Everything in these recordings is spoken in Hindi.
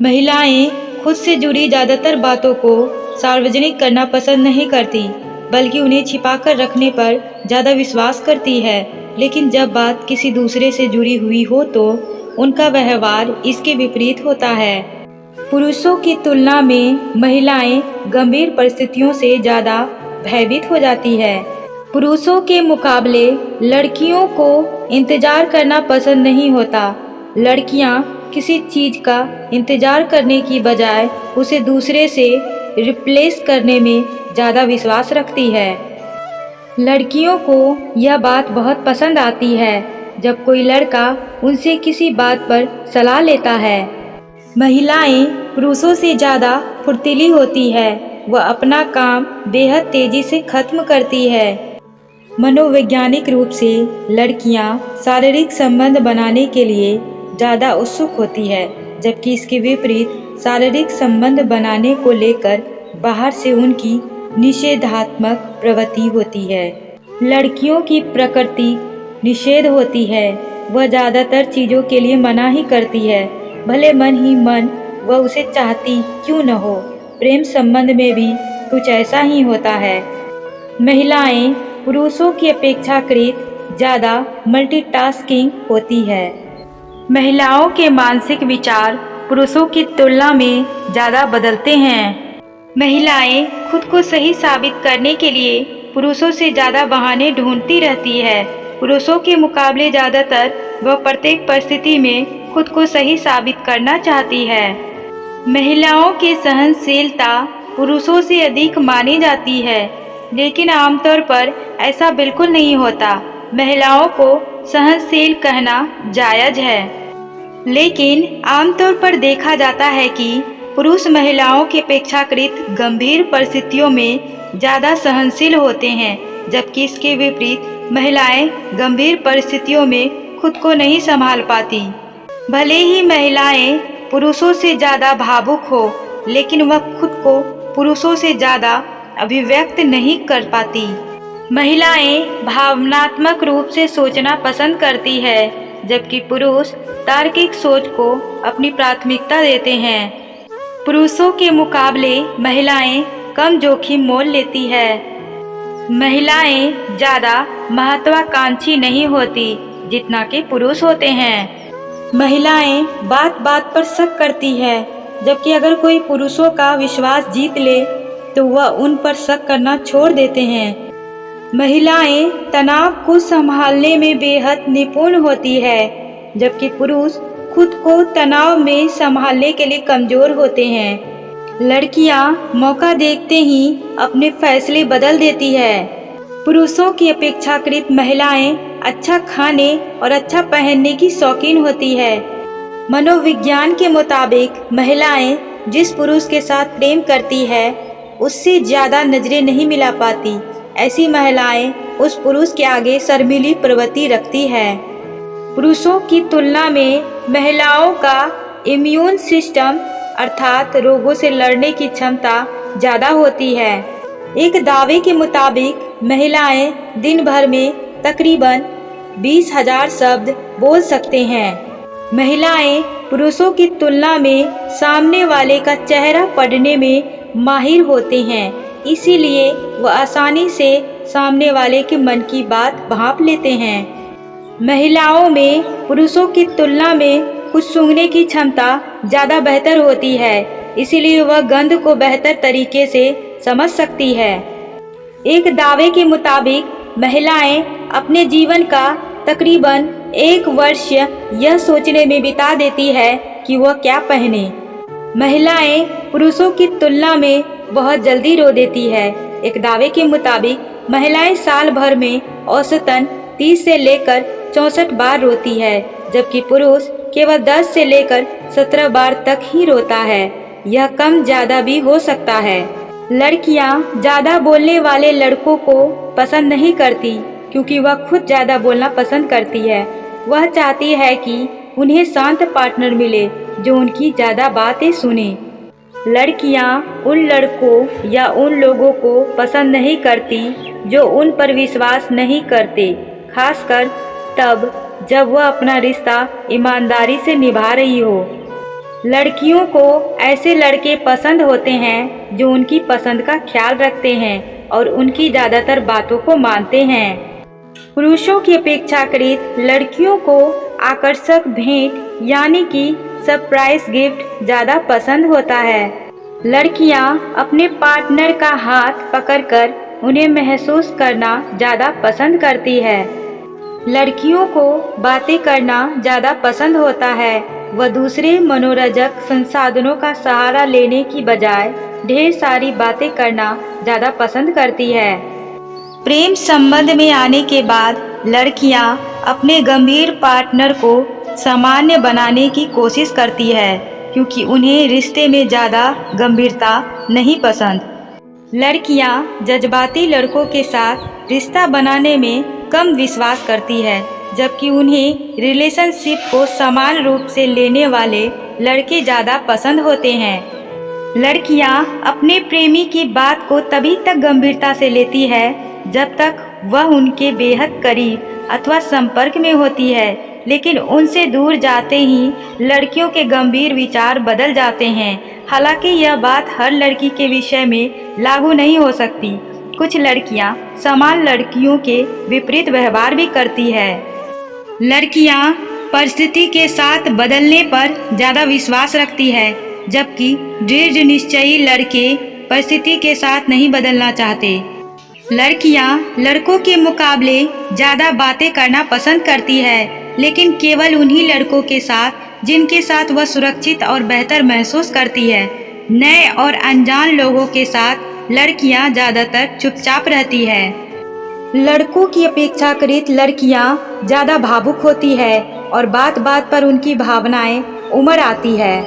महिलाएं खुद से जुड़ी ज़्यादातर बातों को सार्वजनिक करना पसंद नहीं करती, बल्कि उन्हें छिपाकर रखने पर ज़्यादा विश्वास करती है। लेकिन जब बात किसी दूसरे से जुड़ी हुई हो तो उनका व्यवहार इसके विपरीत होता है। पुरुषों की तुलना में महिलाएं गंभीर परिस्थितियों से ज़्यादा भयभीत हो जाती है। पुरुषों के मुकाबले लड़कियों को इंतज़ार करना पसंद नहीं होता। लड़कियां किसी चीज़ का इंतज़ार करने की बजाय उसे दूसरे से रिप्लेस करने में ज़्यादा विश्वास रखती है। लड़कियों को यह बात बहुत पसंद आती है जब कोई लड़का उनसे किसी बात पर सलाह लेता है। महिलाएं पुरुषों से ज़्यादा फुर्तीली होती है। वह अपना काम बेहद तेज़ी से खत्म करती है। मनोवैज्ञानिक रूप से लड़कियां शारीरिक संबंध बनाने के लिए ज़्यादा उत्सुक होती है, जबकि इसके विपरीत शारीरिक संबंध बनाने को लेकर बाहर से उनकी निषेधात्मक प्रवृत्ति होती है। लड़कियों की प्रकृति निषेध होती है। वह ज़्यादातर चीज़ों के लिए मना ही करती है, भले मन ही मन वह उसे चाहती क्यों न हो। प्रेम संबंध में भी कुछ ऐसा ही होता है। महिलाएं पुरुषों की अपेक्षाकृत ज़्यादा मल्टीटास्किंग होती है। महिलाओं के मानसिक विचार पुरुषों की तुलना में ज़्यादा बदलते हैं। महिलाएं खुद को सही साबित करने के लिए पुरुषों से ज़्यादा बहाने ढूंढती रहती है। पुरुषों के मुकाबले ज़्यादातर वह प्रत्येक परिस्थिति में खुद को सही साबित करना चाहती है। महिलाओं की सहनशीलता पुरुषों से अधिक मानी जाती है, लेकिन आमतौर पर ऐसा बिल्कुल नहीं होता। महिलाओं को सहनशील कहना जायज़ है, लेकिन आमतौर पर देखा जाता है कि पुरुष महिलाओं की अपेक्षाकृत गंभीर परिस्थितियों में ज़्यादा सहनशील होते हैं, जबकि इसके विपरीत महिलाएं गंभीर परिस्थितियों में खुद को नहीं संभाल पाती। भले ही महिलाएं पुरुषों से ज़्यादा भावुक हो, लेकिन वह खुद को पुरुषों से ज़्यादा अभिव्यक्त नहीं कर पाती। महिलाएं भावनात्मक रूप से सोचना पसंद करती है, जबकि पुरुष तार्किक सोच को अपनी प्राथमिकता देते हैं। पुरुषों के मुकाबले महिलाएं कम जोखिम मोल लेती है। महिलाएं ज़्यादा महत्वाकांक्षी नहीं होती जितना कि पुरुष होते हैं। महिलाएं बात बात पर शक करती है, जबकि अगर कोई पुरुषों का विश्वास जीत ले तो वह उन पर शक करना छोड़ देते हैं। महिलाएं तनाव को संभालने में बेहद निपुण होती है, जबकि पुरुष खुद को तनाव में संभालने के लिए कमज़ोर होते हैं। लड़कियां मौका देखते ही अपने फैसले बदल देती है। पुरुषों की अपेक्षाकृत महिलाएं अच्छा खाने और अच्छा पहनने की शौकीन होती है। मनोविज्ञान के मुताबिक महिलाएं जिस पुरुष के साथ प्रेम करती है उससे ज़्यादा नज़रें नहीं मिला पाती। ऐसी महिलाएं उस पुरुष के आगे शर्मीली प्रवृत्ति रखती है। पुरुषों की तुलना में महिलाओं का इम्यून सिस्टम अर्थात रोगों से लड़ने की क्षमता ज़्यादा होती है। एक दावे के मुताबिक महिलाएं दिन भर में तकरीबन 20,000 शब्द बोल सकते हैं। महिलाएं पुरुषों की तुलना में सामने वाले का चेहरा पढ़ने में माहिर होते हैं, इसीलिए वह आसानी से सामने वाले के मन की बात भांप लेते हैं। महिलाओं में पुरुषों की तुलना में कुछ सूंघने की क्षमता ज़्यादा बेहतर होती है, इसीलिए वह गंध को बेहतर तरीके से समझ सकती है। एक दावे के मुताबिक महिलाएं अपने जीवन का तकरीबन 1 वर्ष यह सोचने में बिता देती है कि वह क्या पहने। महिलाएं पुरुषों की तुलना में बहुत जल्दी रो देती है। एक दावे के मुताबिक महिलाएं साल भर में औसतन 30 से लेकर 64 बार रोती है, जबकि पुरुष केवल 10 से लेकर 17 बार तक ही रोता है। यह कम ज़्यादा भी हो सकता है। लड़कियां ज़्यादा बोलने वाले लड़कों को पसंद नहीं करती, क्योंकि वह खुद ज़्यादा बोलना पसंद करती है। वह चाहती है कि उन्हें शांत पार्टनर मिले जो उनकी ज़्यादा बातें सुने। लड़कियां उन लड़कों या उन लोगों को पसंद नहीं करती जो उन पर विश्वास नहीं करते, खासकर तब जब वह अपना रिश्ता ईमानदारी से निभा रही हो। लड़कियों को ऐसे लड़के पसंद होते हैं जो उनकी पसंद का ख्याल रखते हैं और उनकी ज़्यादातर बातों को मानते हैं। पुरुषों की अपेक्षाकृत लड़कियों को आकर्षक भेंट यानी कि सरप्राइज गिफ्ट ज़्यादा पसंद होता है। लड़कियां अपने पार्टनर का हाथ पकड़कर उन्हें महसूस करना ज़्यादा पसंद करती है। लड़कियों को बातें करना ज़्यादा पसंद होता है। वह दूसरे मनोरंजक संसाधनों का सहारा लेने की बजाय ढेर सारी बातें करना ज़्यादा पसंद करती है। प्रेम संबंध में आने के बाद लड़कियां अपने गंभीर पार्टनर को सामान्य बनाने की कोशिश करती है, क्योंकि उन्हें रिश्ते में ज़्यादा गंभीरता नहीं पसंद। लड़कियां जज्बाती लड़कों के साथ रिश्ता बनाने में कम विश्वास करती है, जबकि उन्हें रिलेशनशिप को समान रूप से लेने वाले लड़के ज़्यादा पसंद होते हैं। लड़कियां अपने प्रेमी की बात को तभी तक गंभीरता से लेती है जब तक वह उनके बेहद करीब अथवा संपर्क में होती है, लेकिन उनसे दूर जाते ही लड़कियों के गंभीर विचार बदल जाते हैं। हालांकि यह बात हर लड़की के विषय में लागू नहीं हो सकती। कुछ लड़कियां समान लड़कियों के विपरीत व्यवहार भी करती है। लड़कियां परिस्थिति के साथ बदलने पर ज़्यादा विश्वास रखती है, जबकि दृढ़ निश्चयी लड़के परिस्थिति के साथ नहीं बदलना चाहते। लड़कियां लड़कों के मुकाबले ज़्यादा बातें करना पसंद करती है, लेकिन केवल उन्हीं लड़कों के साथ जिनके साथ वह सुरक्षित और बेहतर महसूस करती है। नए और अनजान लोगों के साथ लड़कियां ज़्यादातर चुपचाप रहती है। लड़कों की अपेक्षाकृत लड़कियां ज़्यादा भावुक होती है और बात बात पर उनकी भावनाएं उमड़ आती है।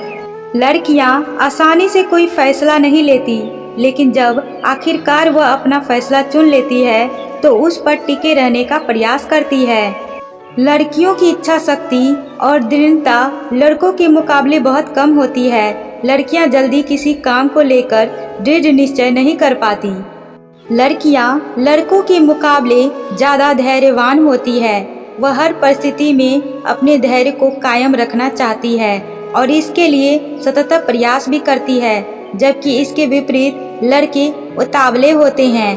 लड़कियां आसानी से कोई फैसला नहीं लेती, लेकिन जब आखिरकार वह अपना फैसला चुन लेती है तो उस पर टिके रहने का प्रयास करती है। लड़कियों की इच्छा शक्ति और दृढ़ता लड़कों के मुकाबले बहुत कम होती है। लड़कियां जल्दी किसी काम को लेकर दृढ़ निश्चय नहीं कर पाती। लड़कियां लड़कों के मुकाबले ज़्यादा धैर्यवान होती है। वह हर परिस्थिति में अपने धैर्य को कायम रखना चाहती है और इसके लिए सतत प्रयास भी करती है, जबकि इसके विपरीत लड़के उतावले होते हैं।